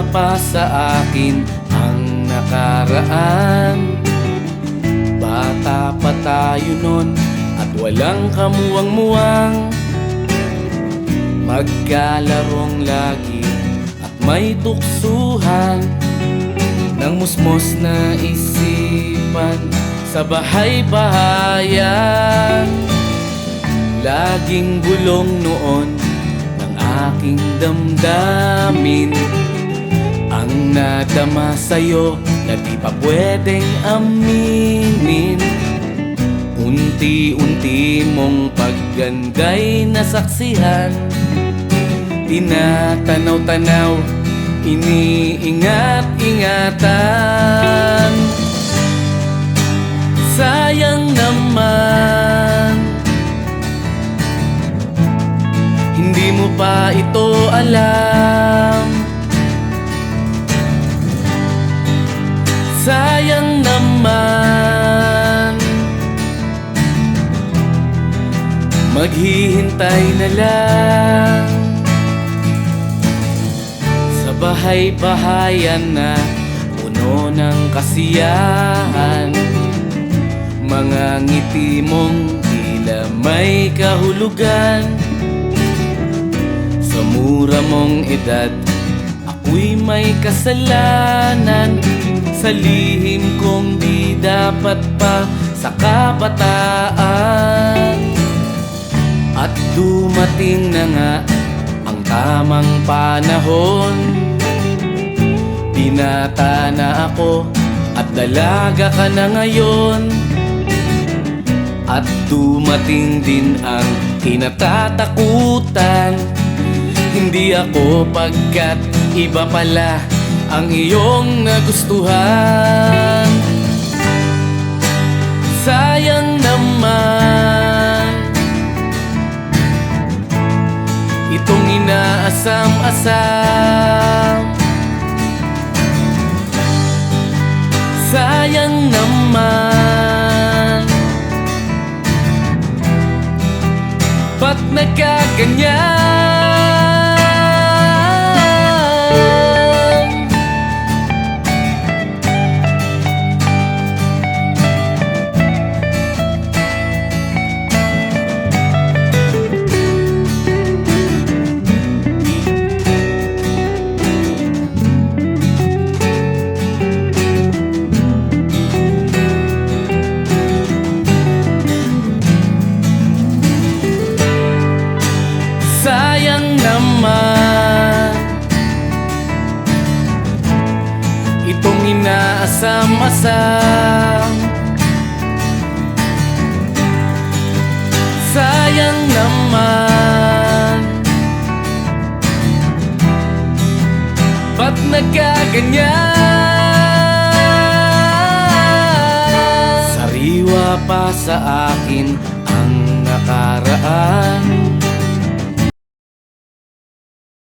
pa sa akin ang nakaraan. Bata pa tayo nun at walang kamuwang-muwang, magkalarong lagi at may tuksuhan ng musmos na isipan sa bahay-bahayan. Laging bulong noon ng aking damdamin ang nadama sa'yo na di pa pwedeng aminin. Unti-unti mong pagganda'y nasaksihan, tinatanaw-tanaw, iniingat-ingatan. Sayang naman, hindi mo pa ito alam. Sayang naman, maghihintay na lang sa bahay-bahayan na puno ng kasiyahan. Mga ngiti mong tila may kahulugan. Sa mura mong edad, ako'y may kasalanan sa lihim kong di dapat pa sa kabataan. At dumating na nga ang tamang panahon, binata na ako at dalaga ka na ngayon. At dumating din ang kinatatakutan, hindi ako pagkat iba pala ang iyong nagustuhan. Sayang naman, itong inaasam-asam. Sayang naman, ba't nagkaganyan? Sayang naman, itong inaasam-asam. Sayang naman, ba't nagkaganyan? Sariwa pa sa akin ang nakaraan.